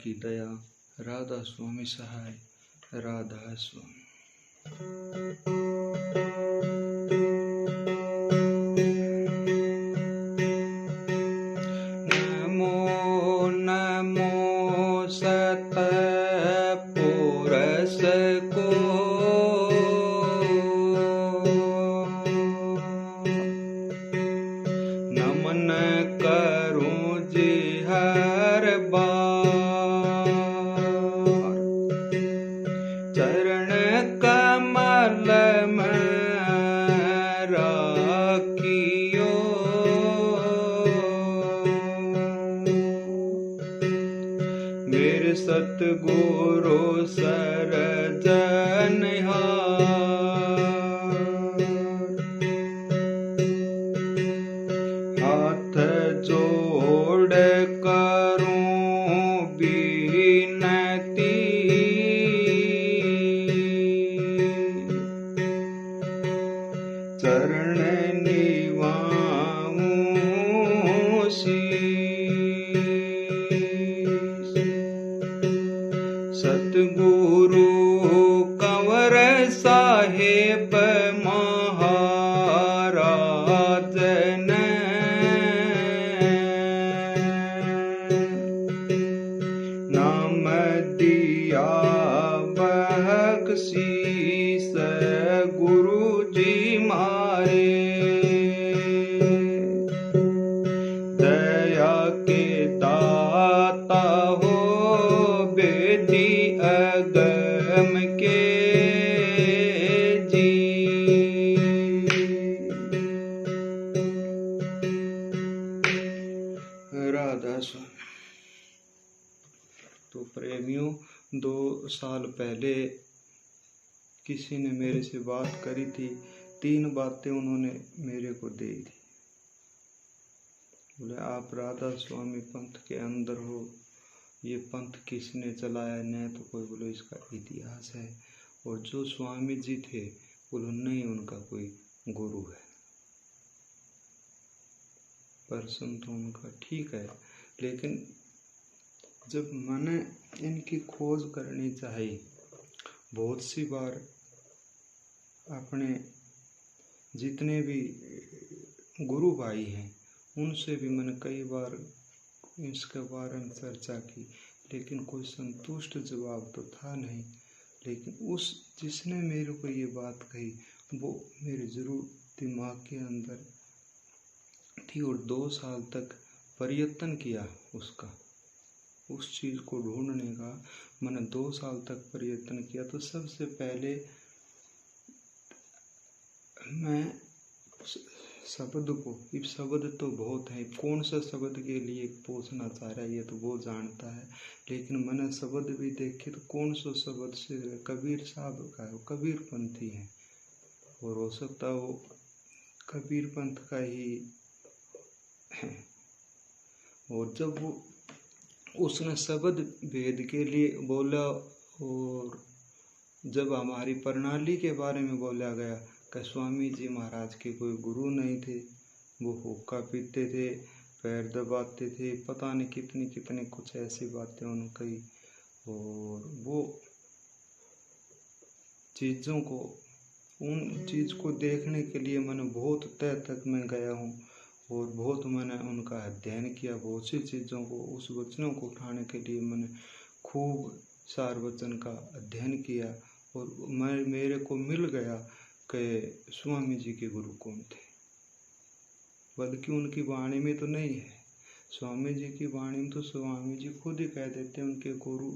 की दया, राधा स्वामी सहाय, राधा स्वामी। नमो नमो सत पुरुष को, नमन करूं जी हर बार, चरण कमल में राखियो, मेरे सतगुरु सरजनहार, हाथ जोड़ करूं विनती, चरण निभाऊं शीश, सतगुरु कंवर साहेब महाराज ने नाम दिया बख्शीश, गुरु जी मारे दया के दाता हो, बेदी अगम के जी। राधा स्वामी। तो प्रेमियों, 2 साल पहले किसी ने मेरे से बात करी थी, 3 बातें उन्होंने मेरे को दी थी। बोले आप राधा स्वामी पंथ के अंदर हो, ये पंथ किसने चलाया, न तो कोई बोले इसका इतिहास है, और जो स्वामी जी थे बोलो नहीं उनका कोई गुरु है। पर्सन तो उनका ठीक है, लेकिन जब मैंने इनकी खोज करनी चाहिए, बहुत सी बार अपने जितने भी गुरु भाई हैं उनसे भी मैंने कई बार इसके बारे में चर्चा की, लेकिन कोई संतुष्ट जवाब तो था नहीं। लेकिन उस जिसने मेरे को ये बात कही वो मेरे जरूर दिमाग के अंदर थी, और 2 साल तक प्रयत्न किया उसका, उस चीज़ को ढूंढने का मैंने 2 साल तक प्रयत्न किया। तो सबसे पहले मैं शब्द को, इस शब्द तो बहुत है, कौन सा शब्द के लिए पूछना चाह रहा है ये तो वो जानता है, लेकिन मैंने शब्द भी देखे तो कौन सा शब्द से कबीर साहब का है, वो कबीर पंथी है, और हो सकता वो कबीर पंथ का ही है। और जब वो उसने शब्द भेद के लिए बोला, और जब हमारी प्रणाली के बारे में बोला गया कि स्वामी जी महाराज के कोई गुरु नहीं थे, वो हुक्का पीते थे, पैर दबाते थे, पता नहीं कितनी कितनी कुछ ऐसी बातें उन्होंने कही। और वो चीज़ों को, उन चीज़ को देखने के लिए मैंने बहुत तह तक मैं गया हूँ, और बहुत मैंने उनका अध्ययन किया, बहुत सी चीज़ों को, उस वचनों को उठाने के लिए मैंने खूब सार वचन का अध्ययन किया, और मेरे को मिल गया कि स्वामी जी के गुरु कौन थे। बल्कि उनकी वाणी में तो नहीं है, स्वामी जी की वाणी में तो स्वामी जी खुद ही कह देते हैं उनके गुरु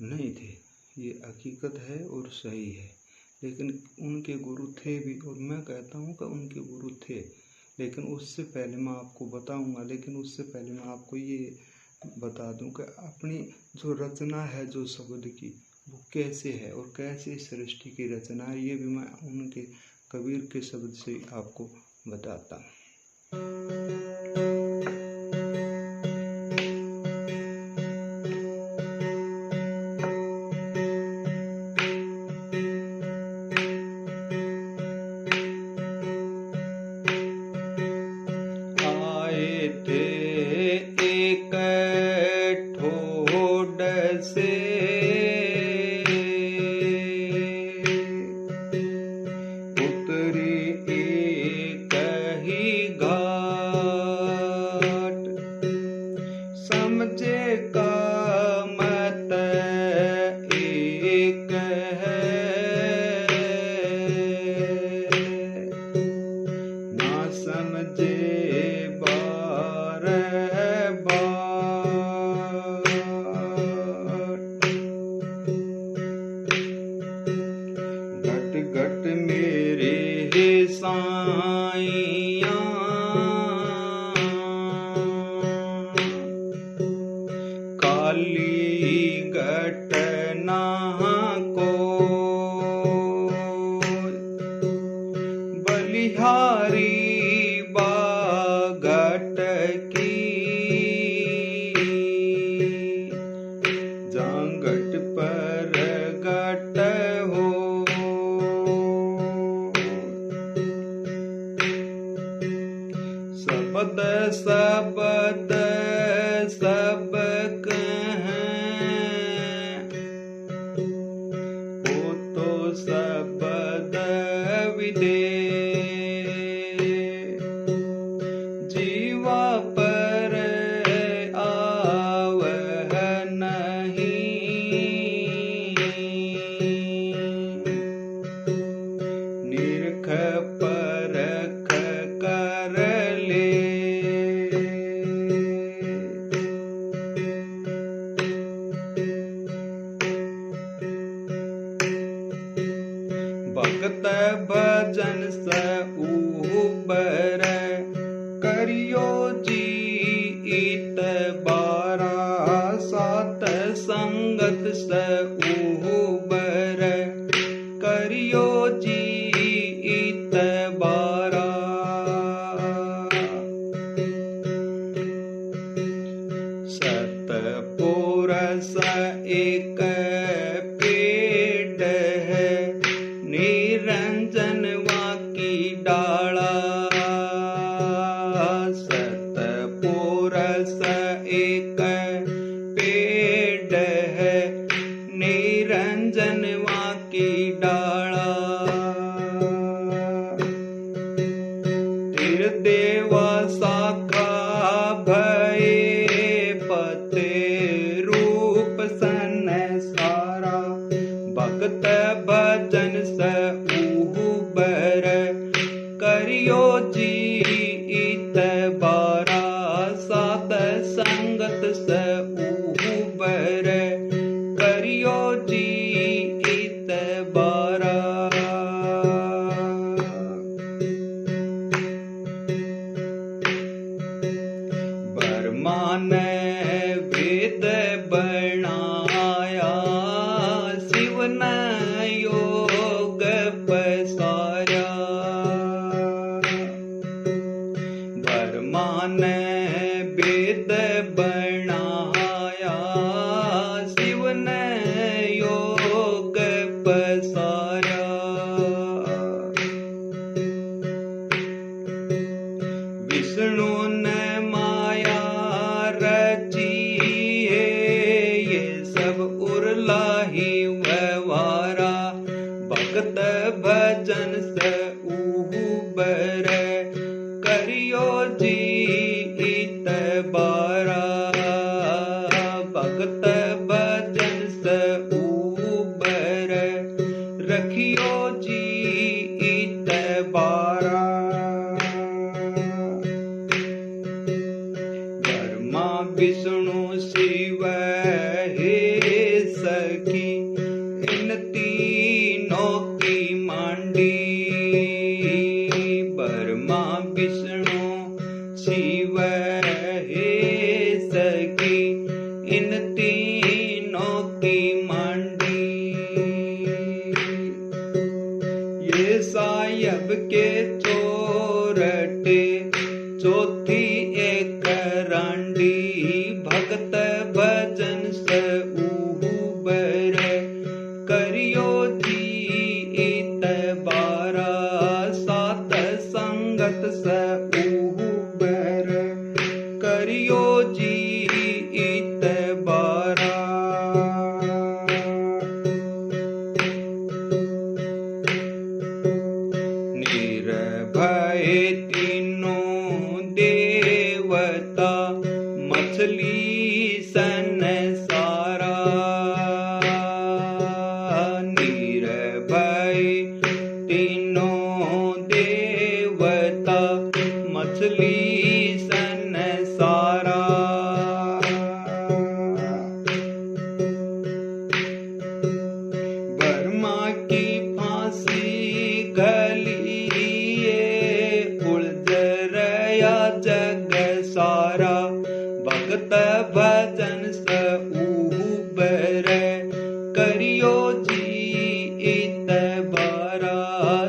नहीं थे। ये हकीकत है और सही है, लेकिन उनके गुरु थे भी, और मैं कहता हूँ कि उनके गुरु थे। लेकिन उससे पहले मैं आपको बताऊंगा, लेकिन उससे पहले मैं आपको ये बता दूं कि अपनी जो रचना है जो शब्द की, वो कैसे है और कैसे सृष्टि की रचना है, ये भी मैं उनके कबीर के शब्द से आपको बताता हूँ। आए थे एक ठो को बलिहारी बागट की जांगट पर गट हो शब्द शब्द सब कहें वो तो शब्द विदे जीवा पर आवह नहीं निरख परख कर ले भक्त भजन से ऊबर करियो जी इत बारा सात संगत से ऊबर करियो जी इत बारा सतपुरुष एक पेड़ है निरंजन वाकी डाला सतपुरुष एक पेड़ है निरंजन वाकी डाला तिर देवा शाखा भये पते रूप सन सारा भक्त भजन से ऊबर करियो जी इत बारा सात संगत से ऊबर करियो जी इत बारा बर्मान वेद बनाया शिव ने योग पसारा बर्मान वेद बनाया शिव ने योग पसारा विष्णु ने माया रची है ये सब उरलाही व्यवहारा भक्त भजन से ऊबर करियो जी इत बारा भक्त भजन से ऊबर रखियो जी इत बारा ब्रह्मा विष्णु शिव हे सखी इन तीनों की मांडी ब्रह्मा विष्णु शिव हे सखी इन तीनों की मांडी ये सायब के चोरटे चौथी एक रांडी भक्त भजन से ऊबर करियो जी इत बारा सात संगत से ऊबर करियो जी इत बारा जी इत बारा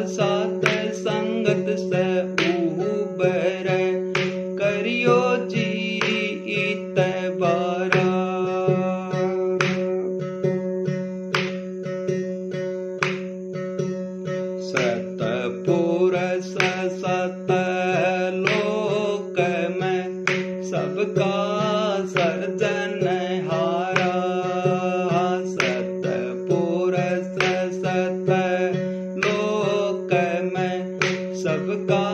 सात संगत से उबर करियो जी इत बारा सतपुरुष सत लोक में सबका सर्जनहारा सतपुरुष सत लोक में सबका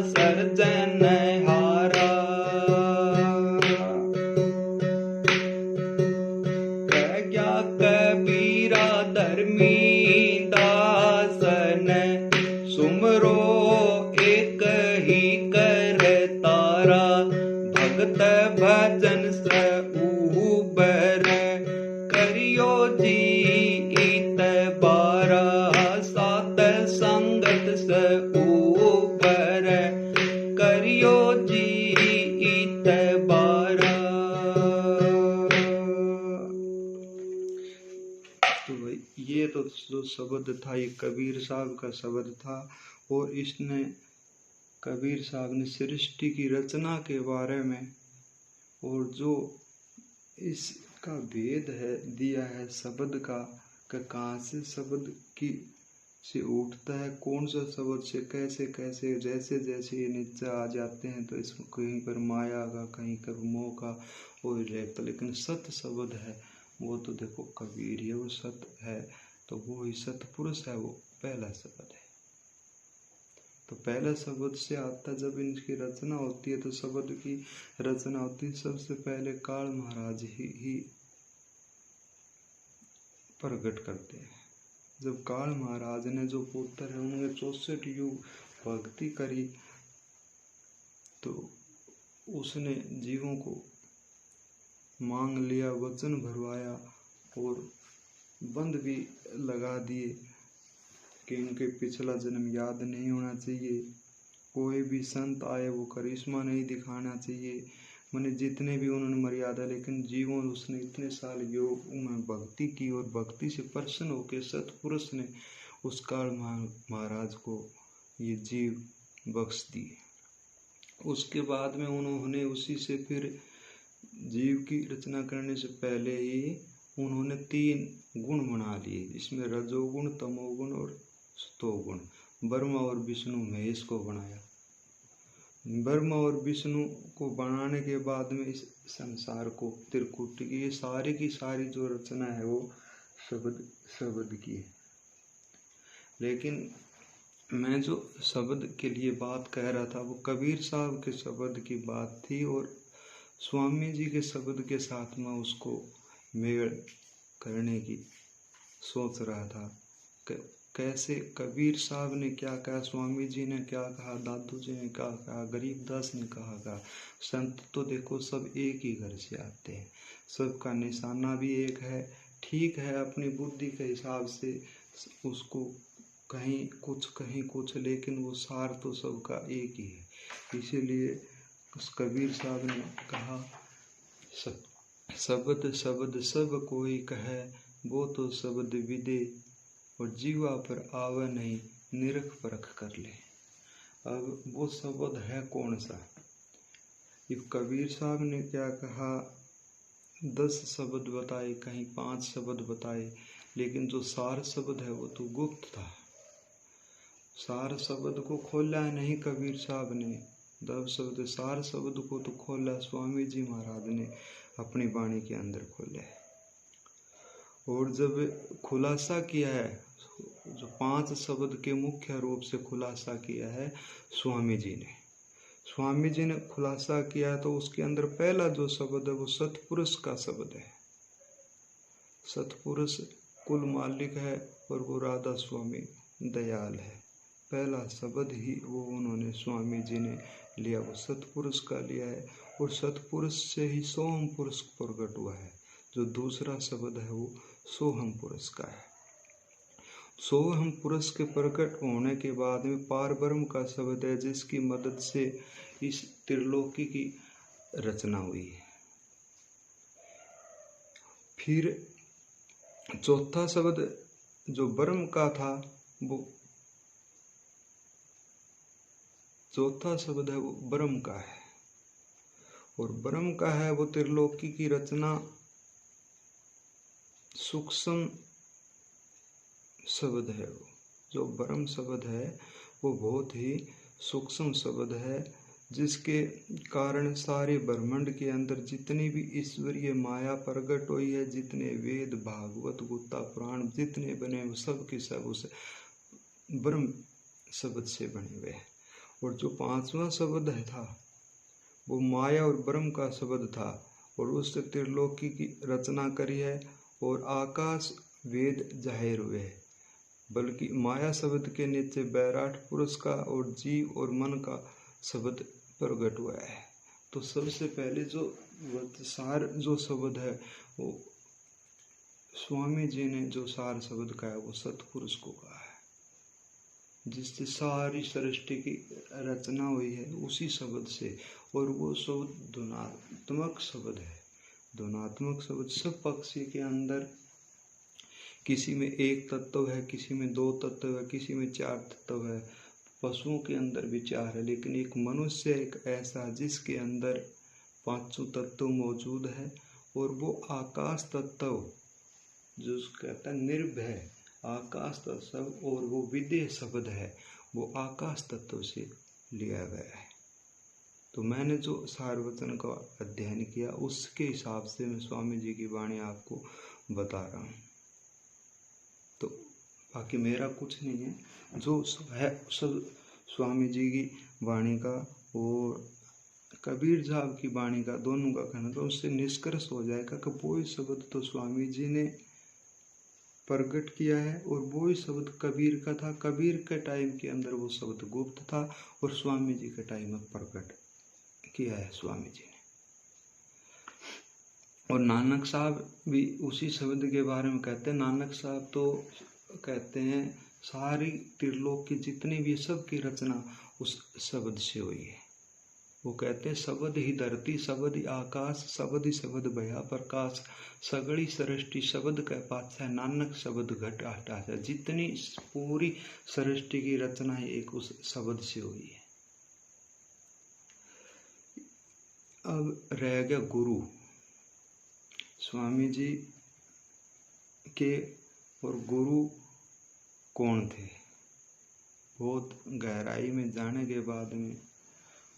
सर्जनहारा प्रज्ञा कबीरा धर्मी दासन सुमरो एक ही कर तारा भगत भजन से उबर करियो जी इत बारा सात संगत से उबर करियो जी इत बारा। तो भाई ये तो जो शब्द था ये कबीर साहब का शब्द था और इसने कबीर साहब ने सृष्टि की रचना के बारे में और जो इसका भेद है दिया है शब्द का कहाँ से शब्द की से उठता है कौन सा शब्द से कैसे कैसे जैसे जैसे ये नीचे आ जाते हैं तो इसमें कहीं पर माया का कहीं पर मोह का वो रहता लेकिन सत शब्द है वो तो देखो कबीर है वो सत है तो वो ही सतपुरुष है वो पहला शब्द है। तो पहला शब्द से आता जब इनकी रचना होती है तो शब्द की रचना होती है सबसे पहले काल महाराज ही प्रकट करते हैं। जब काल महाराज ने जो पुत्र है उन्होंने 64 युग भक्ति करी तो उसने जीवों को मांग लिया वचन भरवाया और बंद भी लगा दिए कि इनके पिछला जन्म याद नहीं होना चाहिए, कोई भी संत आए वो करिश्मा नहीं दिखाना चाहिए, मैंने जितने भी उन्होंने मर्यादा लेकिन जीवों उसने इतने साल योग में भक्ति की और भक्ति से प्रसन्न होकर सतपुरुष ने उस काल महाराज को ये जीव बख्श दिए। उसके बाद में उन्होंने उसी से फिर जीव की रचना करने से पहले ही उन्होंने 3 गुण बना लिए जिसमें रजोगुण तमोगुण और सतोगुण ब्रह्मा और विष्णु महेश को बनाया। ब्रह्मा और विष्णु को बनाने के बाद में इस संसार को त्रिकुट की ये सारी की सारी जो रचना है वो शब्द की है। लेकिन मैं जो शब्द के लिए बात कह रहा था वो कबीर साहब के शब्द की बात थी और स्वामी जी के शब्द के साथ मैं उसको मेल करने की सोच रहा था। कैसे कबीर साहब ने क्या कहा, स्वामी जी ने क्या कहा, दादू जी ने क्या कहा, गरीबदास ने कहा। संत तो देखो सब एक ही घर से आते हैं, सबका निशाना भी एक है। ठीक है अपनी बुद्धि के हिसाब से उसको कहीं कुछ लेकिन वो सार तो सबका एक ही है। इसीलिए उस कबीर साहब ने कहा शब्द सब कोई कहे वो तो शब्द विदे और जीवा पर आवे नहीं निरख परख कर ले। अब वो शब्द है कौन सा? ये कबीर साहब ने क्या कहा 10 शब्द बताए, कहीं 5 शब्द बताए, लेकिन जो सार शब्द है वो तो गुप्त था। सार शब्द को खोला नहीं कबीर साहब ने, 10 शब्द सार शब्द को तो खोला स्वामी जी महाराज ने अपनी वाणी के अंदर खोला है। और जब खुलासा किया है जो 5 शब्द के मुख्य रूप से खुलासा किया है स्वामी जी ने खुलासा किया है तो उसके अंदर पहला जो शब्द है वो सतपुरुष का शब्द है। सतपुरुष कुल मालिक है और वो राधा स्वामी दयाल है। पहला शब्द ही वो उन्होंने स्वामी जी ने लिया, वो सतपुरुष का लिया है और सतपुरुष से ही सोहम पुरुष प्रकट हुआ है। जो दूसरा शब्द है वो सोहम पुरुष का है। सोहम पुरुष के प्रकट होने के बाद में पारब्रह्म का शब्द है जिसकी मदद से इस त्रिलोकी की रचना हुई है। फिर चौथा शब्द जो ब्रह्म का था, वो चौथा शब्द है वो ब्रह्म का है, और ब्रह्म का है वो त्रिलोकी की रचना सूक्ष्म शब्द है। वो जो ब्रह्म शब्द है वो बहुत ही सूक्ष्म शब्द है, जिसके कारण सारे ब्रह्मांड के अंदर जितनी भी ईश्वरीय माया प्रकट हुई है, जितने वेद भागवत गीता पुराण जितने बने वो सब के सब उस ब्रह्म शब्द से बने हुए हैं। और जो पांचवा शब्द है था वो माया और ब्रह्म का शब्द था, और उससे त्रिलोकी की रचना करी है और आकाश वेद जाहिर हुए हैं। बल्कि माया शब्द के नीचे बैराट पुरुष का और जीव और मन का शब्द प्रकट हुआ है। तो सबसे पहले जो सार जो शब्द है वो स्वामी जी ने जो सार शब्द कहा है वो सतपुरुष को कहा है, जिससे सारी सृष्टि की रचना हुई है उसी शब्द से। और वो शब्द ध्वनात्मक शब्द है। ध्वनात्मक शब्द सब पक्षी के अंदर किसी में एक तत्व है, किसी में दो तत्व है, किसी में चार तत्व है, पशुओं के अंदर भी चार है, लेकिन एक मनुष्य एक ऐसा जिसके अंदर पांचों तत्व मौजूद है, और वो आकाश तत्व जो कहता है निर्भय आकाश तत्व, और वो विदेह शब्द है वो आकाश तत्व से लिया गया है। तो मैंने जो सारवचन का अध्ययन किया उसके हिसाब से मैं स्वामी जी की वाणी आपको बता रहा हूँ। तो बाकी मेरा कुछ नहीं है, जो है सब स्वामी जी की वाणी का और कबीर साहब की वाणी का, दोनों का कहना, तो उससे निष्कर्ष हो जाएगा कि वो ही शब्द तो स्वामी जी ने प्रकट किया है और वो ही शब्द कबीर का था। कबीर के टाइम के अंदर वो शब्द गुप्त था और स्वामी जी के टाइम में प्रकट किया है स्वामी जी ने। और नानक साहब भी उसी शब्द के बारे में कहते हैं। नानक साहब तो कहते हैं सारी त्रिलोक की जितनी भी सब की रचना उस शब्द से हुई है। वो कहते हैं शब्द ही धरती, शब्द ही आकाश, शब्द ही शब्द भया प्रकाश, सगड़ी सृष्टि शब्द कह पाता है, नानक शब्द घट हटा है। जितनी पूरी सृष्टि की रचना है एक उस शब्द से हुई है। अब रह गया गुरु। स्वामी जी के और गुरु कौन थे? बहुत गहराई में जाने के बाद में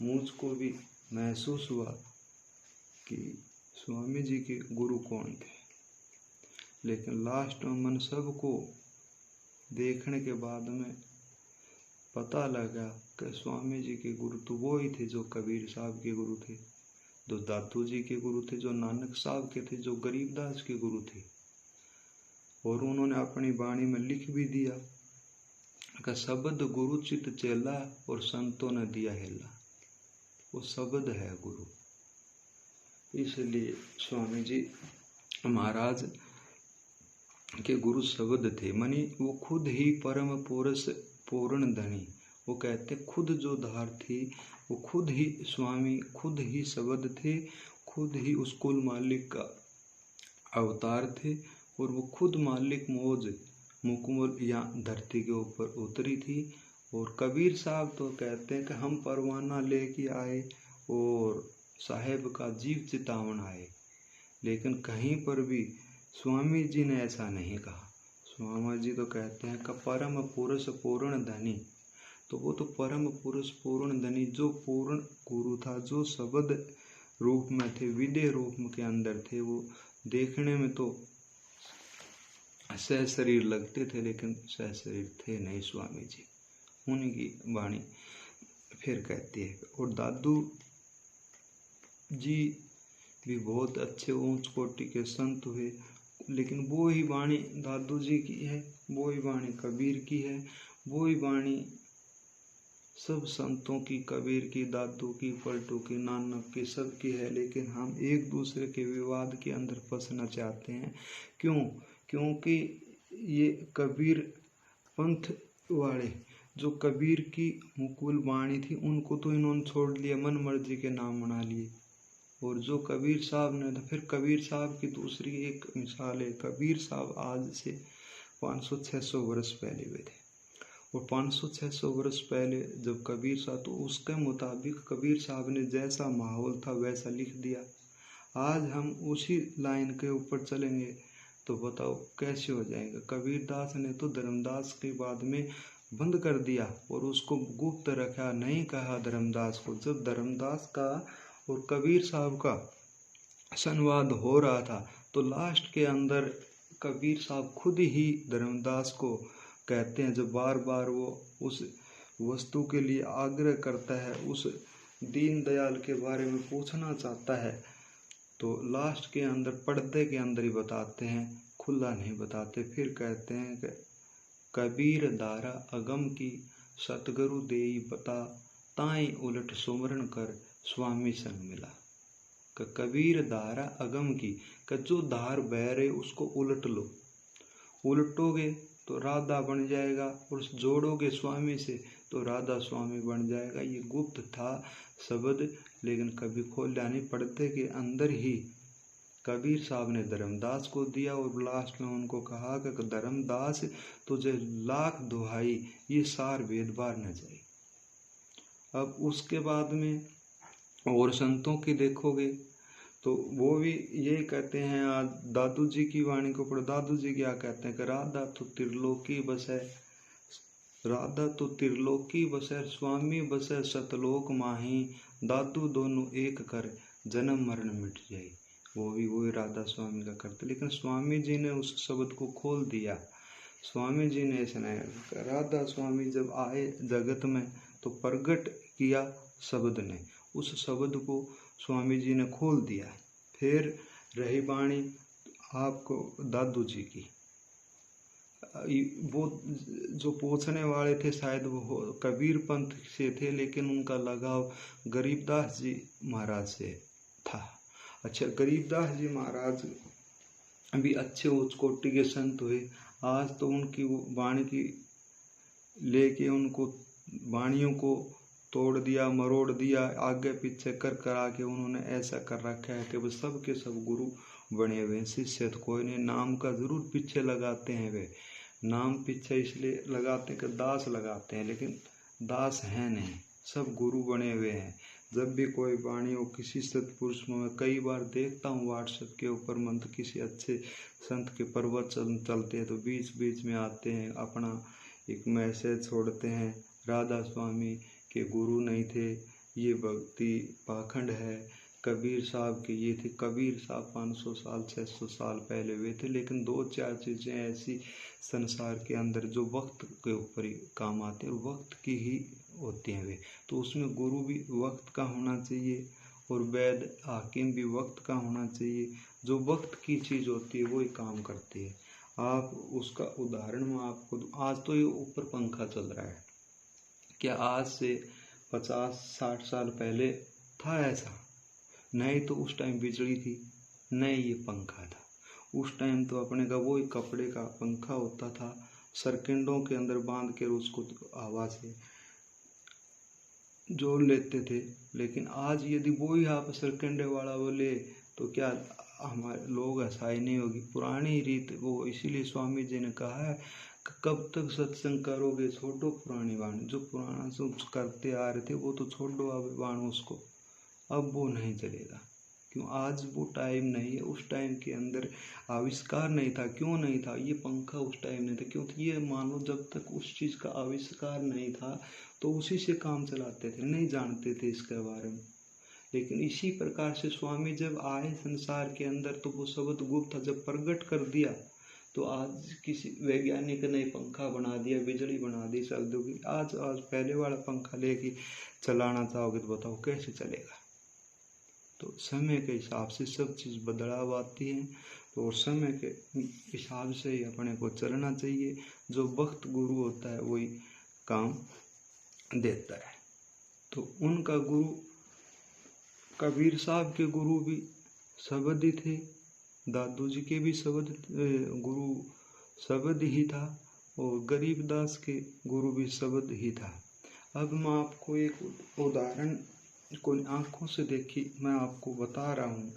मुझको भी महसूस हुआ कि स्वामी जी के गुरु कौन थे, लेकिन लास्ट में मन सबको देखने के बाद में पता लगा कि स्वामी जी के गुरु तो वो ही थे जो कबीर साहब के गुरु थे, जो दादू जी के गुरु थे, जो नानक साहब के थे, जो गरीबदास के गुरु थे। और उन्होंने अपनी वाणी में लिख भी दिया कि शब्द गुरु चित चेला और संतों ने दिया हेला। वो शब्द है गुरु। इसलिए स्वामी जी महाराज के गुरु शब्द थे। मनी वो खुद ही परम पुरुष पूर्ण धनी। वो कहते खुद जो धार थी वो खुद ही स्वामी, खुद ही शब्द थे, खुद ही उस कुल मालिक का अवतार थे, और वो खुद मालिक मौज मुकमुल या धरती के ऊपर उतरी थी। और कबीर साहब तो कहते हैं कि हम परवाना लेके आए और साहेब का जीव चितावन आए, लेकिन कहीं पर भी स्वामी जी ने ऐसा नहीं कहा। स्वामी जी तो कहते हैं कि परम पुरुष पूर्ण धनी। तो वो तो परम पुरुष पूर्ण धनी जो पूर्ण गुरु था, जो शब्द रूप में थे, विदेह रूप के अंदर थे, वो देखने में तो सह शरीर लगते थे लेकिन सह शरीर थे नहीं स्वामी जी। उन्हीं की वाणी फिर कहती है। और दादू जी भी बहुत अच्छे ऊंच कोटि के संत हुए, लेकिन वो ही वाणी दादू जी की है, वो ही वाणी कबीर की है, वो ही वाणी सब संतों की, कबीर की, दादू की, पलटू की, नानक की, सब की है। लेकिन हम एक दूसरे के विवाद के अंदर फंसना चाहते हैं। क्यों? क्योंकि ये कबीर पंथ वाले जो कबीर की मुकुल वाणी थी उनको तो इन्होंने छोड़ लिया, मन मर्जी के नाम बना लिए। और जो कबीर साहब ने, तो फिर कबीर साहब की दूसरी एक मिसाल है। कबीर साहब आज से 500-600 वर्ष पहले हुए थे, और 500-600 वर्ष पहले जब कबीर साहब, तो उसके मुताबिक कबीर साहब ने जैसा माहौल था वैसा लिख दिया। आज हम उसी लाइन के ऊपर चलेंगे तो बताओ कैसे हो जाएगा। कबीरदास ने तो धर्मदास के बाद में बंद कर दिया और उसको गुप्त रखा, नहीं कहा धर्मदास को। जब धर्मदास का और कबीर साहब का संवाद हो रहा था तो लास्ट के अंदर कबीर साहब खुद ही धर्मदास को कहते हैं, जब बार बार वो उस वस्तु के लिए आग्रह करता है, उस दीनदयाल के बारे में पूछना चाहता है, तो लास्ट के अंदर पर्दे के अंदर ही बताते हैं, खुला नहीं बताते। फिर कहते हैं कि कबीर दारा अगम की सतगुरु देई बता, ताई उलट सुमरण कर स्वामी संग मिला। कबीर धारा अगम की, जो धार बह रहे उसको उलट लो, उलटोगे तो राधा बन जाएगा, और जोड़ोगे स्वामी से तो राधा स्वामी बन जाएगा। ये गुप्त था शब्द, लेकिन कभी खोला नहीं। पर्दे के अंदर ही कबीर साहब ने धर्मदास को दिया, और लास्ट में उनको कहा कि धर्मदास तुझे लाख दुहाई, ये सार वेद बार न जाए। अब उसके बाद में और संतों की देखोगे तो वो भी यही कहते हैं। आज दादू जी की वाणी को पढ़ो, दादू जी क्या कहते हैं कि राधा तो त्रिलोकी बसे, राधा तो त्रिलोकी बसे, स्वामी बसे सतलोक माही, दादू दोनों एक कर जन्म मरण मिट जाए। वो भी वही राधा स्वामी का करते, लेकिन स्वामी जी ने उस शब्द को खोल दिया। स्वामी जी ने ऐसा नहीं, राधा स्वामी जब आए जगत में तो प्रगट किया शब्द ने, उस शब्द को स्वामी जी ने खोल दिया। फिर रही वाणी आपको दादू जी की, वो जो पूछने वाले थे शायद वो कबीर पंथ से थे, लेकिन उनका लगाव गरीबदास जी महाराज से था। अच्छा, गरीबदास जी महाराज भी अच्छे उच्च कोटि के संत हुए। आज तो उनकी वाणी की लेके उनको वाणियों को तोड़ दिया, मरोड़ दिया, आगे पीछे कर करा के उन्होंने ऐसा कर रखा है कि वो सब के सब गुरु बने हुए हैं। शिष्य तो कोई नहीं, नाम का जरूर पीछे लगाते हैं। वे नाम पीछे इसलिए लगाते हैं कि दास लगाते हैं, लेकिन दास हैं नहीं, सब गुरु बने हुए हैं। जब भी कोई वाणी हो किसी सत्पुरुष में, मैं कई बार देखता हूँ व्हाट्सएप के ऊपर मंत्र किसी अच्छे संत के प्रवचन चलते हैं तो बीच बीच में आते हैं, अपना एक मैसेज छोड़ते हैं, राधा स्वामी के गुरु नहीं थे, ये भक्ति पाखंड है। कबीर साहब के ये थे, कबीर साहब 500 साल 600 साल पहले हुए थे, लेकिन 2-4 चीज़ें ऐसी संसार के अंदर जो वक्त के ऊपर ही काम आते हैं, वक्त की ही होती हैं वे, तो उसमें गुरु भी वक्त का होना चाहिए और वैद हाकिम भी वक्त का होना चाहिए। जो वक्त की चीज़ होती है वही काम करती है। आप उसका उदाहरण मैं आपको दूं, आज तो ये ऊपर पंखा चल रहा है, क्या आज से 50-60 साल पहले था ऐसा? नहीं, तो उस टाइम बिजली थी, नहीं ये पंखा था। उस टाइम तो अपने का वो एक कपड़े का पंखा होता था, सरकिंडों के अंदर बांध के उसको हवा से जोड़ लेते थे। लेकिन आज यदि वो ही आप सरकिंडे वाला बोले तो क्या हमारे लोग हंसाई नहीं होगी? पुरानी रीत वो, इसीलिए स्वामी जी ने कहा है कि कब तक सत्संग करोगे, छोड़ो पुरानी वाणी। जो पुराना सब करते आ रहे थे वो तो छोड़ो अब वाण उसको, अब वो नहीं चलेगा। क्यों? आज वो टाइम नहीं है। उस टाइम के अंदर आविष्कार नहीं था। क्यों नहीं था? ये पंखा उस टाइम नहीं था, क्योंकि ये मानो जब तक उस चीज़ का आविष्कार नहीं था तो उसी से काम चलाते थे, नहीं जानते थे इसके बारे में। लेकिन इसी प्रकार से स्वामी जब आए संसार के अंदर तो वो शब्द गुप्त था, जब प्रकट कर दिया तो आज किसी वैज्ञानिक ने पंखा बना दिया, बिजली बना दी, चल दोगी। आज पहले वाला पंखा लेके चलाना चाहोगे तो बताओ कैसे चलेगा? तो समय के हिसाब से सब चीज़ बदलाव आती है, तो समय के हिसाब से ही अपने को चलना चाहिए। जो वक्त गुरु होता है वही काम देता है। तो उनका गुरु कबीर साहब के गुरु भी शब्द ही थे, दादू जी के भी शब्द गुरु शब्द ही था, और गरीबदास के गुरु भी शब्द ही था। अब मैं आपको एक उदाहरण कोई आंखों से देखी मैं आपको बता रहा हूँ।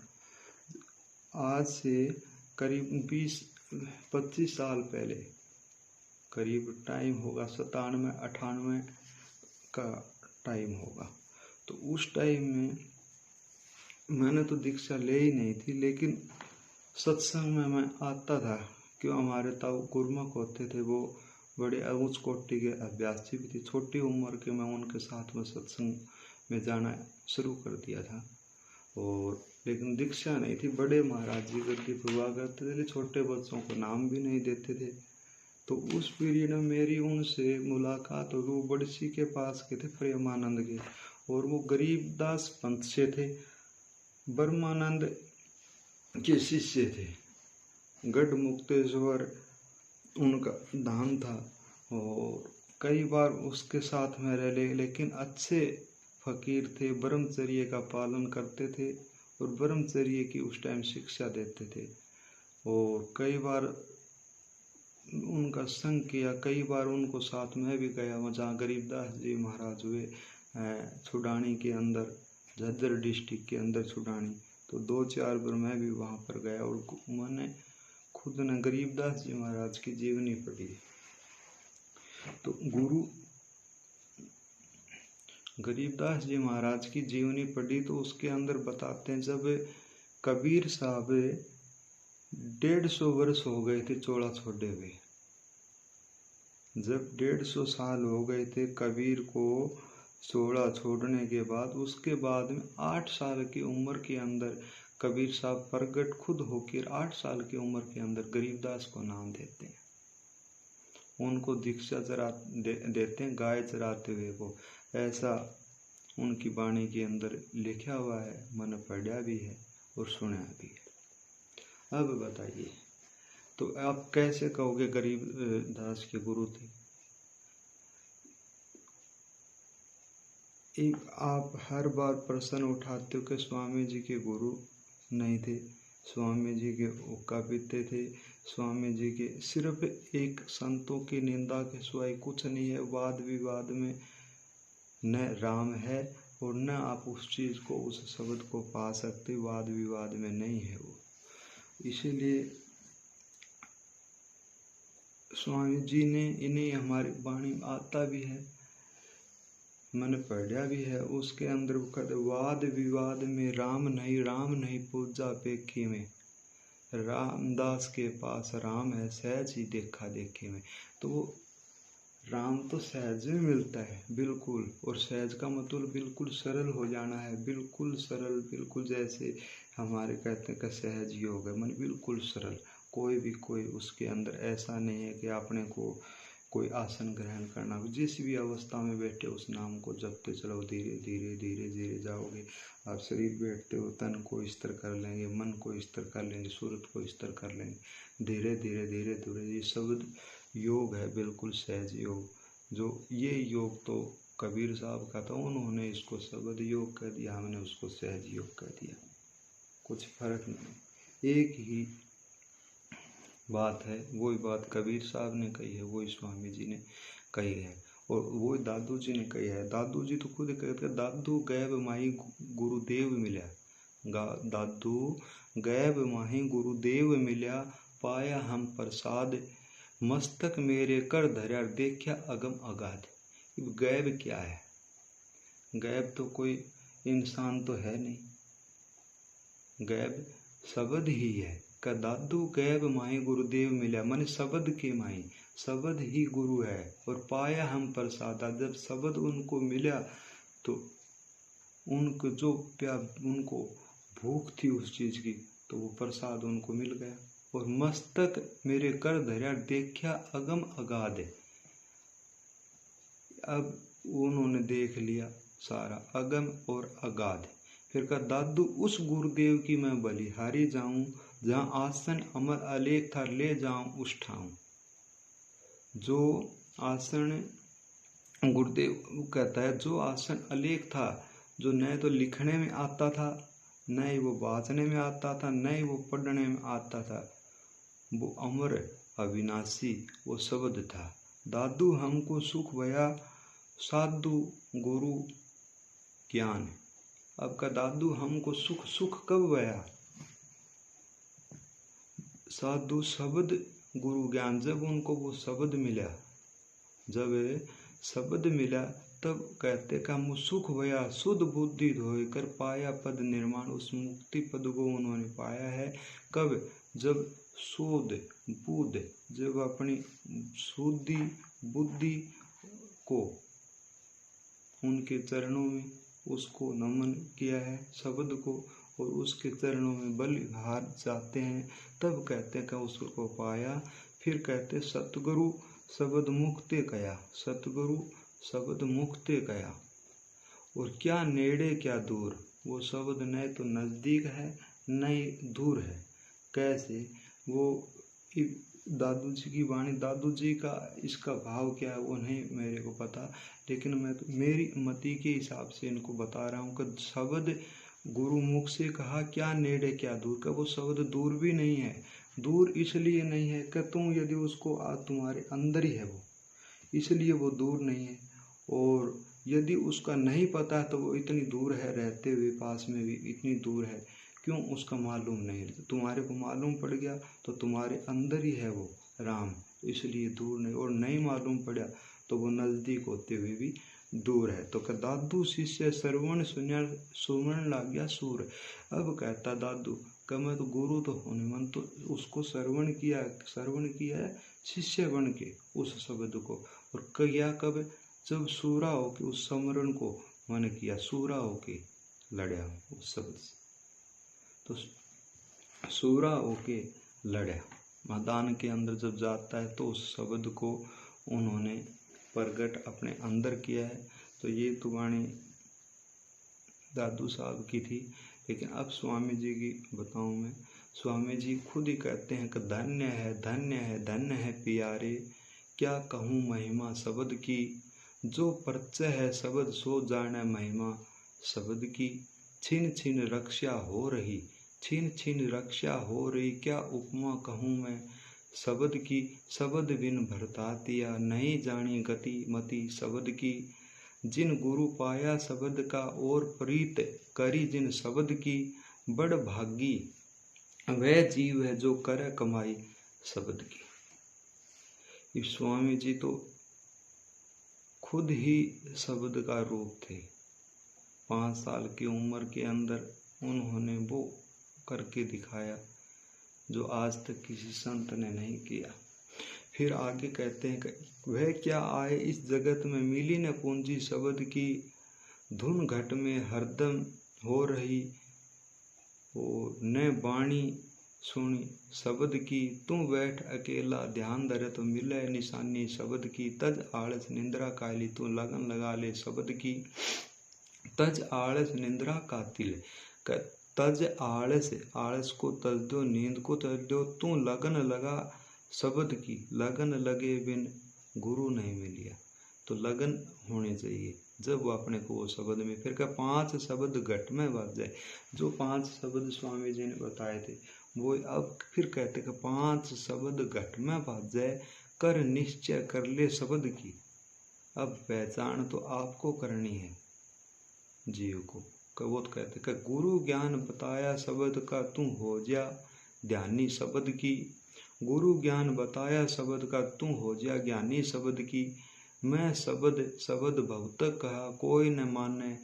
आज से करीब 20-25 साल पहले करीब टाइम होगा 97-98 का टाइम होगा। तो उस टाइम में मैंने तो दीक्षा ले ही नहीं थी, लेकिन सत्संग में मैं आता था। क्यों, हमारे ताऊ गुरुमुख होते थे, वो बड़े उच्च कोटि के अभ्यासी भी थे। छोटी उम्र के मैं उनके साथ में सत्संग में जाना शुरू कर दिया था, और लेकिन दीक्षा नहीं थी। बड़े महाराज जी गद्दी पर हुआ करते थे, छोटे बच्चों को नाम भी नहीं देते थे। तो उस पीरियड में मेरी उनसे मुलाकात, और वो बड़सी के पास के थे, प्रेमानंद के, और वो गरीबदास पंथ से थे, ब्रह्मानंद के शिष्य थे। गढ़ मुक्तेश्वर उनका धाम था, और कई बार उसके साथ में रह ले, लेकिन अच्छे फकीर थे, ब्रह्मचर्य का पालन करते थे, और ब्रह्मचर्य की उस टाइम शिक्षा देते थे। और कई बार उनका संग किया, कई बार उनको साथ में भी गया, जहाँ गरीबदास जी महाराज हुए छुडानी के अंदर, झज्जर डिस्ट्रिक्ट के अंदर छुडानी। तो 2-4 बार मैं भी वहाँ पर गया, और मैंने खुद ने गरीबदास जी महाराज की जीवनी पढ़ी। तो गुरु गरीबदास जी महाराज की जीवनी पढ़ी, तो उसके अंदर बताते हैं, जब कबीर साहब 150 वर्ष हो गए थे चोला छोड़े हुए, जब 150 साल हो गए थे कबीर को चोला छोड़ने के बाद, उसके बाद में 8 साल की उम्र के अंदर कबीर साहब प्रगट खुद होकर 8 साल की उम्र के अंदर गरीबदास को नाम देते हैं, उनको दीक्षा देते हैं, गाय चराते हुए को। ऐसा उनकी वाणी के अंदर लिखा हुआ है, मैंने पढ़ा भी है और सुना भी है। अब बताइए, तो आप कैसे कहोगे गरीबदास के गुरु थे? एक आप हर बार प्रश्न उठाते हो कि स्वामी जी के गुरु नहीं थे, स्वामी जी के कविते थे, स्वामी जी के सिर्फ एक संतों की निंदा के सिवाय कुछ नहीं है। वाद विवाद में न राम है, और न आप उस चीज़ को, उस शब्द को पा सकते, वाद विवाद में नहीं है वो। इसीलिए स्वामी जी ने इन्हें हमारी वाणी में आता भी है, मैंने पढ़ा भी है, उसके अंदर वो कहते वाद विवाद में राम नहीं पूजा पेखी में, रामदास के पास राम है सहज ही देखा देखी में। तो वो राम तो सहज में मिलता है बिल्कुल, और सहज का मतलब बिल्कुल सरल हो जाना है, बिल्कुल सरल, बिल्कुल जैसे हमारे कहते हैं कि सहज योग है, मन बिल्कुल सरल। कोई उसके अंदर ऐसा नहीं है कि आपने को कोई आसन ग्रहण करना, जिस भी अवस्था में बैठे उस नाम को जपते चलो, धीरे धीरे धीरे धीरे जाओगे। आप शरीर बैठते हो, तन को स्थिर कर लेंगे, मन को स्थिर कर लेंगे, सूरत को स्थिर कर लेंगे, धीरे धीरे धीरे धीरे। ये शब्द योग है, बिल्कुल सहज योग। जो ये योग तो कबीर साहब का था, उन्होंने इसको शब्द योग कह दिया, हमने उसको सहज योग कह दिया, कुछ फर्क नहीं, एक ही बात है। वही बात कबीर साहब ने कही है, वही स्वामी जी ने कही है, और वो दादू जी ने कही है। दादू जी तो खुद कहते हैं, दादू गैब माही गुरुदेव मिला, दादू गैब माही गुरुदेव मिला, पाया हम प्रसाद, मस्तक मेरे कर धरा, देखा अगम अगाध। गैब क्या है? गैब तो कोई इंसान तो है नहीं, गैब शब्द ही है। का दादू गैब माही गुरुदेव मिला, मन शब्द के माही, शब्द ही गुरु है। और पाया हम प्रसादा, जब शब्द उनको मिला तो उनको जो उनको भूख थी उस चीज की, तो वो प्रसाद उनको मिल गया। और मस्तक मेरे कर धरा, देखा अगम अगाध। अब उन्होंने देख लिया सारा अगम और अगाध। फिर कहा दादू उस गुरुदेव की मैं बलिहारी जाऊं, जहाँ आसन अमर अलेख था, ले जाऊं उस ठाऊं। जो आसन गुरुदेव कहता है, जो आसन अलेख था, जो न तो लिखने में आता था, न ही वो बांचने में आता था, न ही वो पढ़ने में आता था, वो अमर अविनाशी वो शब्द था। दादू हमको सुख भया, साधु गुरु ज्ञान। अब का दादू हमको सुख सुख कब गया? साधु शब्द गुरु ज्ञान, जब उनको वो शब्द मिला, जब शब्द मिला तब कहते का मुँह सुख भया, शुद्ध बुद्धि धोए कर पाया पद निर्माण। उस मुक्ति पद को उन्होंने पाया है कब? जब शुद्ध बुद्ध, जब अपनी शुद्धि बुद्धि को उनके चरणों में उसको नमन किया है शब्द को, और उसके चरणों में बलि हार जाते हैं, तब कहते हैं कि उसको पाया। फिर कहते सतगुरु शब्द मुक्ते कया, सतगुरु शब्द मुक्ते कया। और क्या नेड़े क्या दूर, वो शब्द न तो नज़दीक है न ही दूर है। कैसे? वो दादू जी की वाणी, दादू जी का इसका भाव क्या है वो नहीं मेरे को पता, लेकिन मैं तो मेरी मति के हिसाब से इनको बता रहा हूँ कि शब्द गुरु मुख से कहा क्या नेड़े क्या दूर, का वो शब्द दूर भी नहीं है। दूर इसलिए नहीं है कि तुम यदि उसको तुम्हारे अंदर ही है वो, इसलिए वो दूर नहीं है। और यदि उसका नहीं पता तो वो इतनी दूर है, रहते हुए पास में भी इतनी दूर है, क्यों? उसका मालूम नहीं। तुम्हारे को मालूम पड़ गया तो तुम्हारे अंदर ही है वो राम, इसलिए दूर नहीं। और नहीं मालूम पड़ा तो वो नज़दीक होते हुए भी दूर है। तो क्या दादू शिष्य श्रवण सुमन लाग गया सूर। अब कहता दादू कि मैं तो गुरु तो होने मन, तो उसको श्रवण किया है शिष्य बन के उस शब्द को। और किया कब? जब सूरा होके उस समरण को मन किया, सूरा होके लड़ा उस शब्द से, तो सूरा होके लड़ा मैदान के अंदर जब जाता है तो उस शब्द को उन्होंने प्रगट अपने अंदर किया है। तो ये तो वाणी दादू साहब की थी। लेकिन अब स्वामी जी की बताऊं मैं। स्वामी जी खुद ही कहते हैं कि धन्य है धन्य है धन्य है प्यारे, क्या कहूँ महिमा शब्द की, जो परिचय है शब्द सो जाने महिमा शब्द की। छिन छिन रक्षा हो रही, छिन छिन रक्षा हो रही, क्या उपमा कहूँ मैं शब्द की। शब्द बिन भरता दिया, नहीं जानी गति मति शब्द की। जिन गुरु पाया शब्द का और प्रीत करी जिन शब्द की, बड़ भागी वह जीव है जो करे कमाई शब्द की। इस स्वामी जी तो खुद ही शब्द का रूप थे। 5 साल की उम्र के अंदर उन्होंने वो करके दिखाया जो आज तक किसी संत ने नहीं किया। फिर आगे कहते हैं कि वह क्या आए इस जगत में, मिली न पूंजी शब्द की, धुन घट में हरदम हो रही, और न बाणी सुनी शब्द की। तू बैठ अकेला ध्यान धरे तो मिले निशानी शब्द की। तज आलस निंद्रा काली, तू लगन लगा ले शब्द की। तज आलस निंद्रा कातिल, तज आलस, आलस को तज दो, नींद को तज दो। तू लगन लगा शब्द की, लगन लगे बिन गुरु नहीं मिलिया। तो लगन होनी चाहिए जब वो अपने को वो शब्द में। फिर क्या 5 शब्द घट में बज जाए, जो 5 शब्द स्वामी जी ने बताए थे वो अब फिर कहते कि 5 शब्द घट में बज जाए, कर निश्चय कर ले शब्द की। अब पहचान तो आपको करनी है जीव को। कबूत कहते कि गुरु ज्ञान बताया शब्द का, तू हो जा ध्यानी शब्द की। गुरु ज्ञान बताया शब्द का, तू हो जा ज्ञानी शब्द की। मैं शब्द भवतक कहा, कोई न माने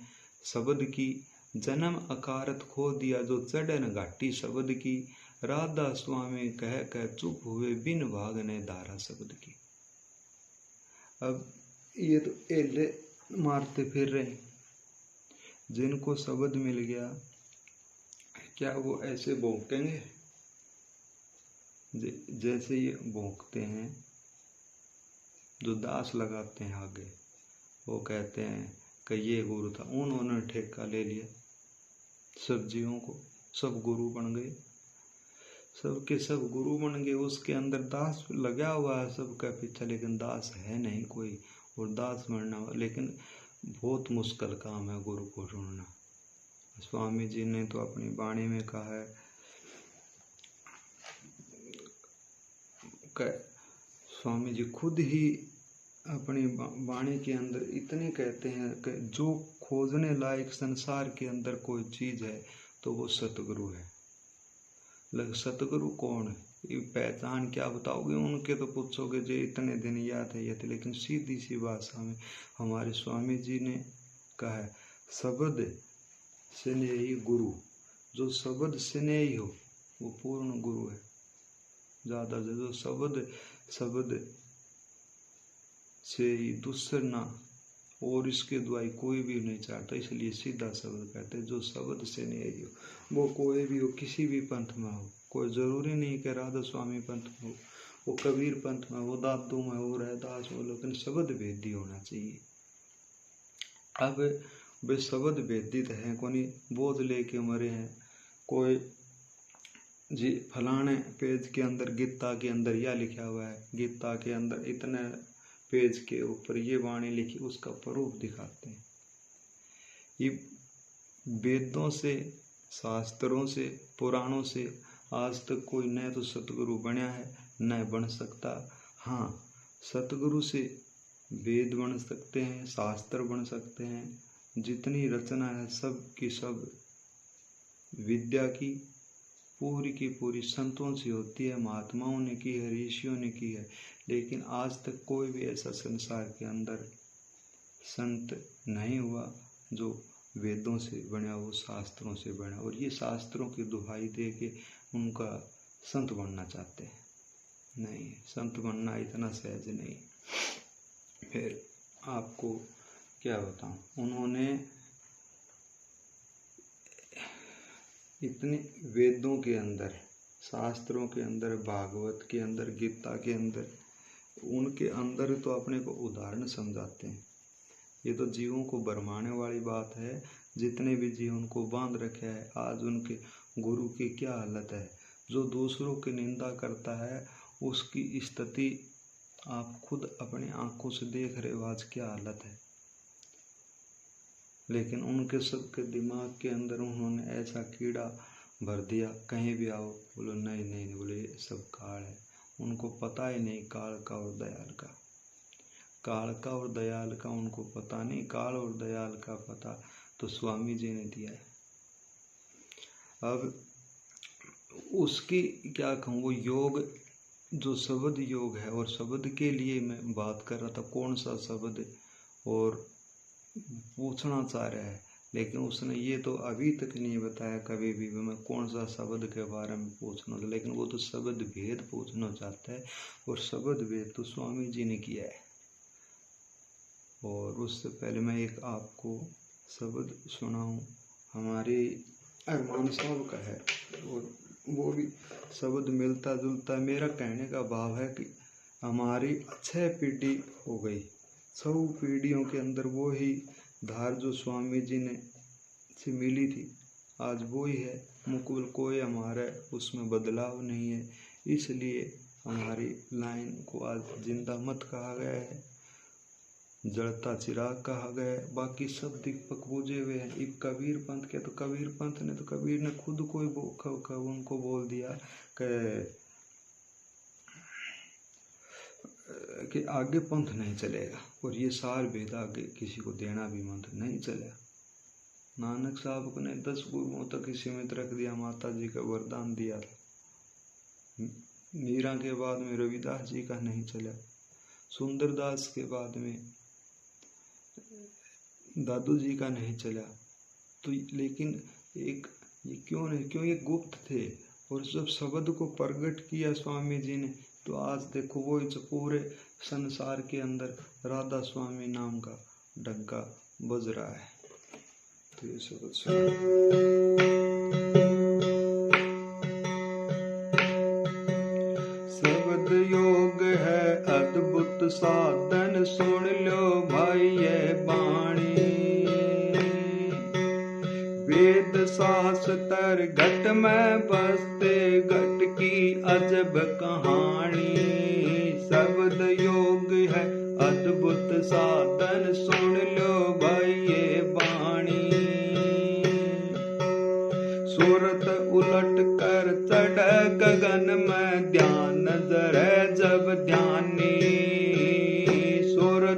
शब्द की। जन्म अकारत खो दिया, जो चढ़े न घाटी शब्द की। राधा स्वामी कह चुप हुए, बिन भाग ने धारा शब्द की। अब ये तो एले मारते फिर रहे, जिनको शब्द मिल गया क्या वो ऐसे भौंकेंगे जैसे ये भौंकते हैं? जो दास लगाते हैं आगे, वो कहते हैं कि ये गुरु था, उन्होंने ठेका ले लिया सब जीवों को, सब गुरु बन गए, सबके सब गुरु बन गए। उसके अंदर दास लगा हुआ है सबका पीछा, लेकिन दास है नहीं कोई। और दास बनना लेकिन बहुत मुश्किल काम है गुरु को ढूंढना। स्वामी जी ने तो अपनी वाणी में कहा है स्वामी जी खुद ही अपनी वाणी के अंदर इतने कहते हैं कि जो खोजने लायक संसार के अंदर कोई चीज है तो वो सतगुरु है। सतगुरु कौन है, ये पहचान क्या बताओगे? उनके तो पूछोगे जो इतने दिन याद है ये थे, लेकिन सीधी सी भाषा में हमारे स्वामी जी ने कहा है, शब्द स्नेही गुरु। जो शब्द स्नेही हो वो पूर्ण गुरु है। ज्यादा से जो शब्द से ही दूसरा और इसके द्वारा कोई भी नहीं चाहता, इसलिए सीधा शब्द कहते हैं। जो शब्द से नहीं हो वो कोई भी हो, किसी भी पंथ में हो, कोई जरूरी नहीं कि राधा स्वामी पंथ में हो, वो कबीर पंथ में हो, दादू में हो, रहदास हो, लेकिन शब्द वेदी होना चाहिए। अब वे शब्द वेदित हैं, कोई बोझ लेके मरे हैं, कोई जी फलाने पेज के अंदर गीता के अंदर यह लिखा हुआ है, गीता के अंदर इतने पेज के ऊपर ये वाणी लिखी, उसका प्रूफ दिखाते हैं। ये वेदों से, शास्त्रों से, पुराणों से आज तक कोई न तो सतगुरु बनया है न बन सकता। हाँ, सतगुरु से वेद बन सकते हैं, शास्त्र बन सकते हैं, जितनी रचना है सब की सब विद्या की पूरी संतों से होती है, महात्माओं ने की है, ऋषियों ने की है, लेकिन आज तक कोई भी ऐसा संसार के अंदर संत नहीं हुआ जो वेदों से बना हो, शास्त्रों से बना। और ये शास्त्रों की दुहाई दे के उनका संत बनना चाहते हैं। नहीं, संत बनना इतना सहज नहीं। फिर आपको क्या बताऊं, उन्होंने इतने वेदों के अंदर, शास्त्रों के अंदर, भागवत के अंदर, गीता के अंदर, उनके अंदर तो अपने को उदाहरण समझाते हैं। ये तो जीवों को भरमाने वाली बात है। जितने भी जीव उनको बांध रखे है, आज उनके गुरु की क्या हालत है। जो दूसरों की निंदा करता है उसकी स्थिति आप खुद अपनी आंखों से देख रहे हो, आज क्या हालत है। लेकिन उनके सबके दिमाग के अंदर उन्होंने ऐसा कीड़ा भर दिया, कहीं भी आओ बोलो नहीं, बोले ये सब काल है। उनको पता ही नहीं काल का और दयाल का, काल का और दयाल का उनको पता नहीं। काल और दयाल का पता तो स्वामी जी ने दिया है। अब उसकी क्या कहूँ, वो योग जो शब्द योग है, और शब्द के लिए मैं बात कर रहा था, कौन सा शब्द और पूछना चाह रहा है, लेकिन उसने ये तो अभी तक नहीं बताया कभी भी मैं कौन सा शब्द के बारे में पूछना था। लेकिन वो तो शब्द भेद पूछना चाहता है, और शब्द भेद तो स्वामी जी ने किया है। और उससे पहले मैं एक आपको शब्द सुनाऊं, हमारे अरमान साहब का है, और वो भी शब्द मिलता जुलता। मेरा कहने का भाव है कि हमारी 6 पीढ़ी हो गई, 6 पीढ़ियों के अंदर वो ही धार जो स्वामी जी ने से मिली थी, आज वो ही है। मुकुल कोई हमारा उसमें बदलाव नहीं है, इसलिए हमारी लाइन को आज जिंदा मत कहा गया है, जड़ता चिराग कहा गया है। बाकी सब दीपक बुझे हुए हैं। एक कबीर पंथ के तो कबीर पंथ ने तो कबीर ने खुद को उनको बोल दिया कि आगे पंथ नहीं चलेगा, और ये सार भेद आगे किसी को देना भी मंत्र नहीं चलेगा। नानक साहब ने 10 गुरुओं तक सीमित रख दिया, माता जी का वरदान दिया था। मीरा के बाद में रविदास जी का नहीं चला, सुंदरदास के बाद में दादू जी का नहीं चला। तो लेकिन एक ये क्यों नहीं, क्यों ये गुप्त थे, और जब शब्द को प्रकट किया स्वामी जी ने, तो आज देखो वो इस पूरे संसार के अंदर राधा स्वामी नाम का डंका बज रहा है। तो ये शब्द शब्द योग है अद्भुत साधन, सुन लो भाई ये बाणी। वेद शास्त्र घट में बसते, घट की अजब कहानी। शब्द योग है अद्भुत साधन, सुन लो भाई ये बाणी। सूरत उलट कर चढ़ गगन में, ध्यान जरे जब ध्यानी। सूरत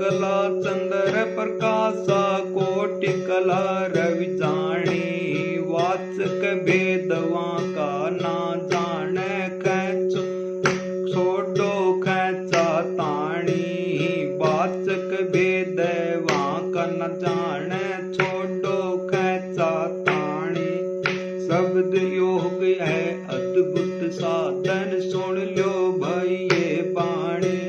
कला चंद्र प्रकाशा कोटि कला रवि जानी वाचक भेदवा का ना जाने कैचो छोड़ो कैचा ताणी वाचक भेदवा का न जाने छोड़ो कैचा ताणी शब्द योग है अद्भुत साधन सुन लो भाई ये बाणी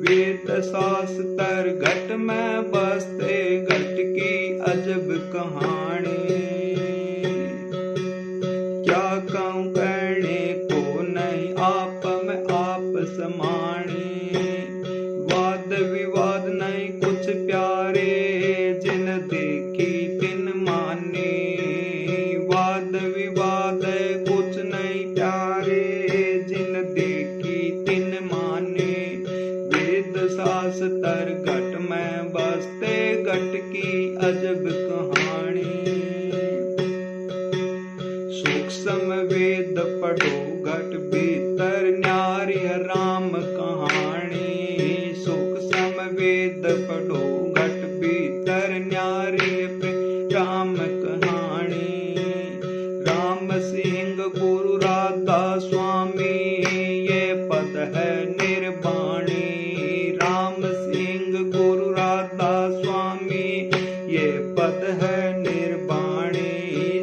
वेद शास्त्र घट में बसते घट की अजब कहानी क्या कहूँ कहने को नहीं आप में आप समानी वाद विवाद नहीं कुछ प्यारे जिन देखी तिन माने वाद विवाद कुछ नहीं प्यारे जिन देखी तिन माने वेद शास्त्र घट में बसते घट की अजब कहानी सूक्ष्म वेद पढ़ो घट भीतर न्यारी राम कहानी सूक्ष्म वेद पढ़ो घट भीतर न्यारी राम कहानी राम सिंह गुरु राधा स्वामी ये पद है निर्वाणी राम सिंह गुरु राधा स्वामी ये पद है निर्वाणी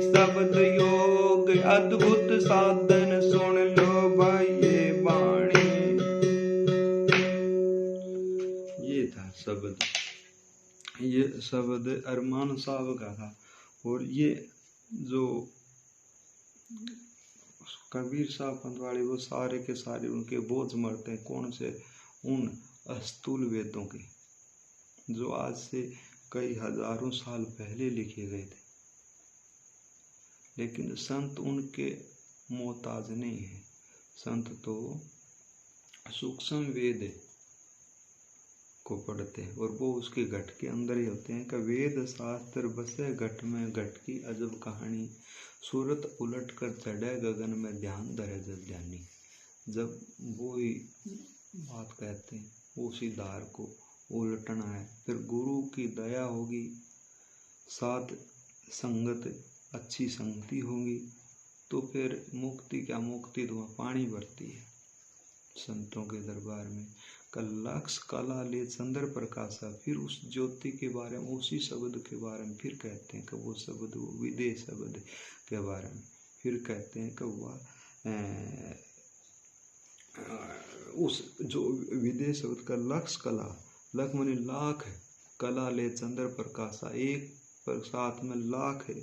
शब्द योग अद्भुत साधन सुन लो भाई ये वाणी। ये था शब्द, ये शब्द अरमान साहब का था। और ये जो कबीर साहब पंतवाली वो सारे के सारे उनके बोझ मरते हैं कौन से, उन अस्तूल वेदों के जो आज से कई हजारों साल पहले लिखे गए थे, लेकिन संत उनके मोहताज नहीं है। संत तो सूक्ष्म वेद को पढ़ते हैं और वो उसके घट के अंदर ही होते हैं कि वेद शास्त्र बसे घट में घट की अजब कहानी सूरत उलट कर चढ़े गगन में ध्यान धरे जब ध्यानी। जब वो ही बात कहते हैं उसी धार को उलटना है, फिर गुरु की दया होगी, साथ संगत अच्छी संगति होगी तो फिर मुक्ति क्या मुक्ति तो पानी भरती है संतों के दरबार में। लक्ष्य कला ले चंद्र प्रकाशा, फिर उस ज्योति के बारे में उसी शब्द के बारे में फिर कहते हैं कि वो शब्द वो विदेश शब्द के बारे में फिर कहते हैं कि वह उस जो विदेश शब्द का लक्ष्य कला, लख माने लाख है, कला ले चंद्र प्रकाशा, एक पर साथ में लाख है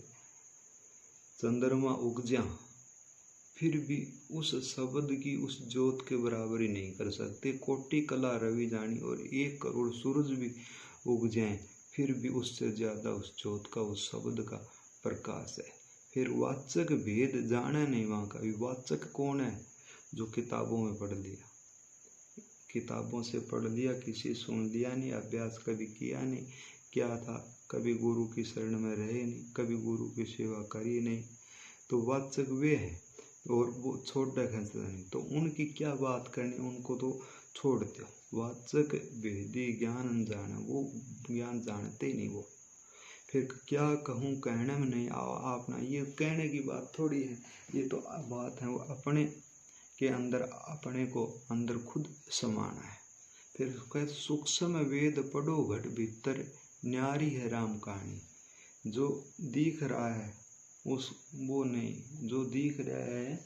चंद्रमा उगजा, फिर भी उस शब्द की उस ज्योत के बराबरी नहीं कर सकते। कोटि कला रवि जानी, और 1 करोड़ सूरज भी उग जाएं फिर भी उससे ज्यादा उस ज्योत का उस शब्द का प्रकाश है। फिर वाचक भेद जाने नहीं वहाँ का। वाचक कौन है? जो किताबों में पढ़ लिया, किताबों से पढ़ लिया, किसी सुन लिया नहीं, अभ्यास कभी किया नहीं, क्या था कभी गुरु की शरण में रहे नहीं, कभी गुरु की सेवा करी नहीं, तो वाचक वे है। और वो छोटा खंचता नहीं, तो उनकी क्या बात करनी, उनको तो छोड़ दो। वाचक भेदी ज्ञान जाना, वो ज्ञान जानते ही नहीं वो। फिर क्या कहूँ कहने में नहीं अपना, ये कहने की बात थोड़ी है, ये तो बात है वो अपने के अंदर, अपने को अंदर खुद समाना है। फिर कह सूक्ष्म वेद पढ़ो घट भीतर न्यारी है राम कहानी। जो दिख रहा है उस वो नहीं, जो दिख रहा है,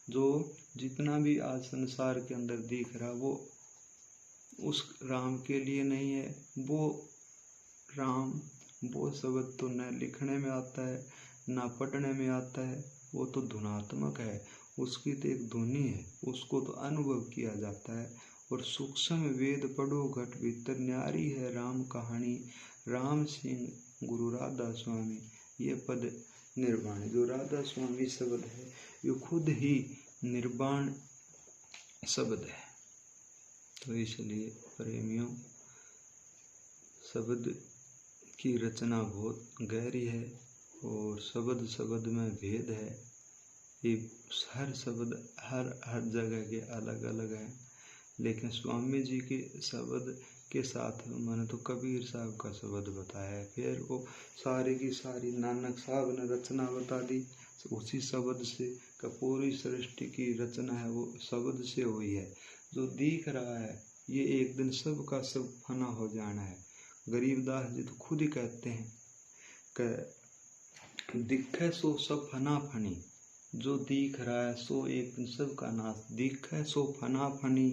जो जितना भी आज संसार के अंदर दिख रहा वो उस राम के लिए नहीं है। वो राम वो शब्द तो न लिखने में आता है ना पढ़ने में आता है, वो तो धुनात्मक है, उसकी तो एक धुनी है, उसको तो अनुभव किया जाता है। और सूक्ष्म वेद पढ़ो घट भीतर न्यारी है राम कहानी। राम सिंह गुरु राधा स्वामी ये पद निर्वाण, जो राधा स्वामी शब्द है ये खुद ही निर्वाण शब्द है। तो इसलिए प्रेमियों, शब्द की रचना बहुत गहरी है और शब्द शब्द में भेद है। ये हर शब्द हर जगह के अलग अलग है, लेकिन स्वामी जी के शब्द के साथ मैंने तो कबीर साहब का शब्द बताया है। फिर वो सारी की सारी नानक साहब ने रचना बता दी उसी शब्द से। पूरी सृष्टि की रचना है वो शब्द से हुई है। जो दिख रहा है ये एक दिन सब का सब फना हो जाना है। गरीबदास जी तो खुद ही कहते हैं कि दिखे सो सब फना फनी, जो दिख रहा है सो एक दिन सब का नाश। दिखे सो फना फनी,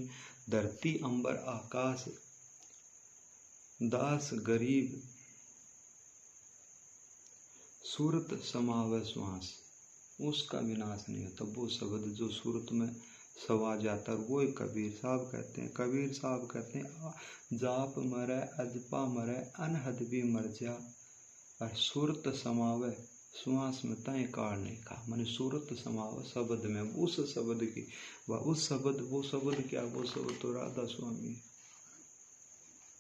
धरती अंबर आकाश, दास गरीब सूरत समावे श्वास, उसका विनाश नहीं होता। वो शब्द जो सूरत में सवा जाता है वो कबीर साहब कहते हैं। कबीर साहब कहते हैं जाप मरे अजपा मरे अनहद भी मर जा, और सूरत समावे श्वास में तय काल नहीं का। मैंने सूरत समावे शब्द में, उस शब्द की उस शब्द वो शब्द क्या, वो शब्द तो राधा स्वामी है।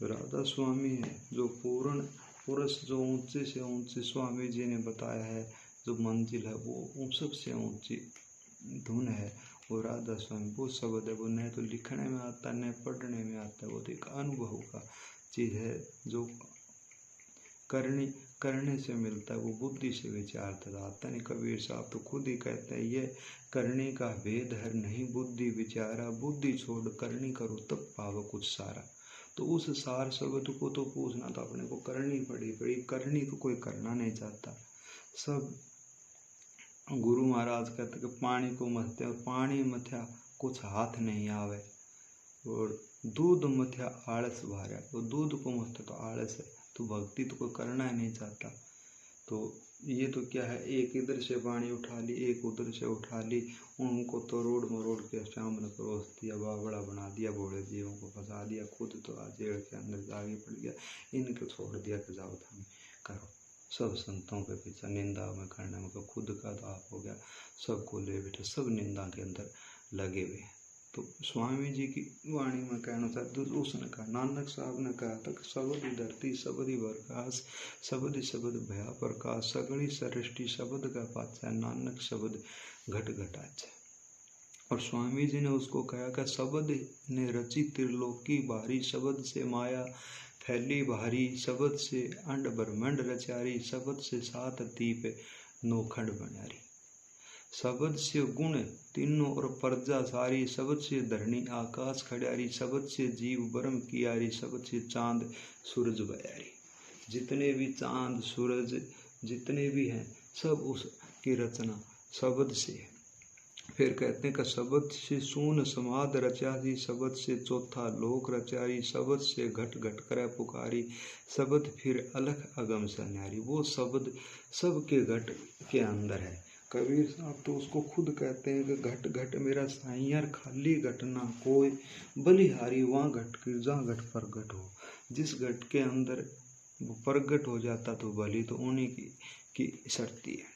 राधा स्वामी है जो पूर्ण पुरुष, जो ऊंचे से ऊंचे स्वामी जी ने बताया है जो मंजिल है वो सबसे ऊंची धुन है वो राधा स्वामी। वो शब्द है, वो न तो लिखने में आता न पढ़ने में आता है। वो तो एक अनुभव का चीज है जो करने से मिलता है, वो बुद्धि से विचार तक आता नहीं। कबीर साहब तो खुद ही कहते हैं ये करने का भेद है नहीं बुद्धि विचारा, बुद्धि छोड़ करनी करो तब पाव कुछ सारा। तो उस सार शब्द को तो पूछना तो अपने को करनी पड़ी करनी तो कोई करना नहीं चाहता। सब गुरु महाराज कहते कि पानी को मथते और पानी मथ्या कुछ हाथ नहीं आवे, और दूध मथ्या आलस भारा, तो दूध को मथते तो आलस है। तो भक्ति तो कोई करना ही नहीं चाहता। तो ये तो क्या है, एक इधर से पानी उठा ली एक उधर से उठा ली, उनको तो रोड मरोड़ के सामने परोस दिया, बावड़ा बना दिया, भोले जीवों को फंसा दिया, खुद तो जेल के अंदर आगे पड़ गया। इनको छोड़ दिया कि जाओ धाम करो। सब संतों के पीछे निंदा में करने में खुद का दाप हो गया, सबको ले बैठे, सब निंदा के अंदर लगे हुए। तो स्वामी जी की वाणी में कहना चाहते उसने कहा, नानक साहब ने कहा था कि शब्द धरती शब्द प्रकाश, शब्द शब्द भया प्रकाश, सगड़ी सृष्टि शब्द का पाचा, नानक शब्द घट घटाचा। और स्वामी जी ने उसको कहा कि शब्द ने रची त्रिलोकी भारी, शब्द से माया फैली भारी, शब्द से अंड ब्रह्मंड रचारी, शब्द से सात दीप नौखंड बनारी, शब्द से गुण तीनों और प्रजा सारी, शब्द से धरणी आकाश खड़ारी, शब्द से जीव ब्रह्म कियारी, शब्द से चांद सूरज बयारी। जितने भी चांद सूरज जितने भी हैं सब उसकी रचना शब्द से है। फिर कहते हैं कि शब्द से सून समाध रचारी, शब्द से चौथा लोक रचारी, शब्द से घट घट कर पुकारी, शब्द फिर अलख अगम सन्यारी। वो शब्द सबके घट के अंदर है। कबीर साहब तो उसको खुद कहते हैं कि घट घट मेरा साइयार खाली घट ना कोई, बलिहारी वहाँ घट की जहाँ घट प्रगट हो। जिस घट के अंदर वो प्रगट हो जाता तो बलि तो उन्हीं की शर्ती है।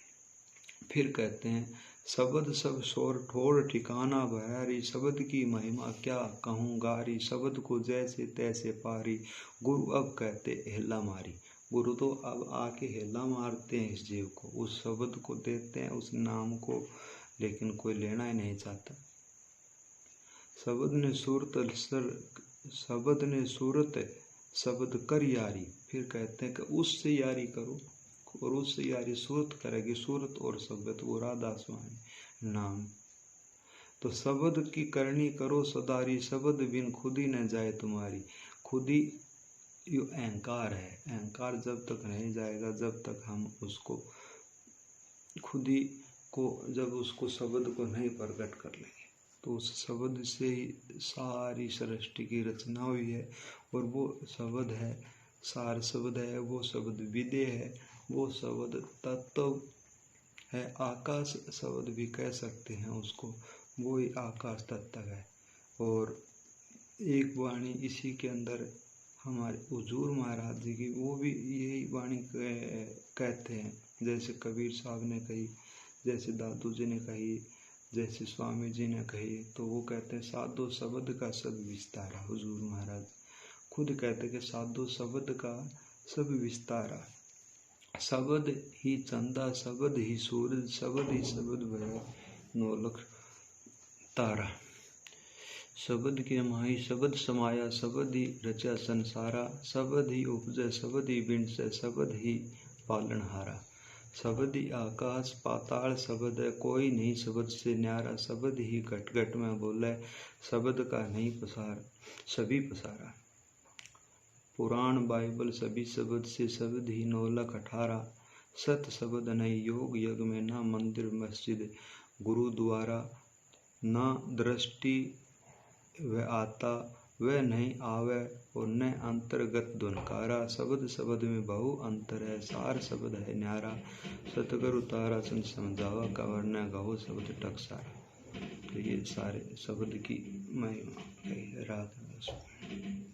फिर कहते हैं शब्द सब शोर ठोर ठिकाना भयारी, शब्द की महिमा क्या कहूँ गारी, शब्द को जैसे तैसे पारी, गुरु अब कहते हिला मारी। गुरु तो अब आके हिला मारते हैं इस जीव को, उस शब्द को देते हैं उस नाम को, लेकिन कोई लेना ही नहीं चाहता। शब्द ने सूरत शब्द कर यारी। फिर कहते हैं कि उससे यारी करो, और उससे यारी सूरत करेगी। सूरत और शब्द वो राधा स्वामी नाम। तो शब्द की करनी करो सदारी, शब्द बिन खुदी न जाए तुम्हारी। खुदी यो अहंकार है, अहंकार जब तक नहीं जाएगा जब तक हम उसको खुदी को जब उसको शब्द को नहीं प्रकट कर लेंगे। तो उस शब्द से ही सारी सृष्टि की रचना हुई है, और वो शब्द है सार शब्द है, वो शब्द विदे है, वो शब्द तत्व है। आकाश शब्द भी कह सकते हैं उसको, वो ही आकाश तत्व है। और एक वाणी इसी के अंदर हमारे हुजूर महाराज जी की, वो भी यही वाणी कहते हैं, जैसे कबीर साहब ने कही, जैसे दादू जी ने कही, जैसे स्वामी जी ने कही। तो वो कहते हैं साधो शब्द का सब विस्तारा। हुजूर महाराज खुद कहते हैं कि साधो शब्द का सब विस्तारा, शब्द ही चंदा शब्द ही सूरज, शब्द ही शब्द भया नौलख तारा। शब्द के माही शब्द समाया, शब्द ही रचा संसारा, शब्द ही उपजय शब्द ही विंसे, शब्द ही पालनहारा। शब्द ही आकाश पाताल शब्द है, कोई नहीं शब्द से न्यारा, शब्द ही घट घट में बोले, शब्द का नहीं पसार सभी पसारा। पुराण बाइबल सभी शब्द से, शब्द ही 9 लाख 18, सत शब्द नहीं योग यज्ञ में, ना मंदिर मस्जिद गुरुद्वारा, ना दृष्टि वह आता वह नहीं आवे, और न अंतर्गत धुनकारा। शब्द शब्द में बहु अंतर है, सार शब्द है न्यारा, सतगुरु तारा सन समझावा, कवर न गहो शब्द टकसारा। तो ये सारे शब्द की महिमा है रात में।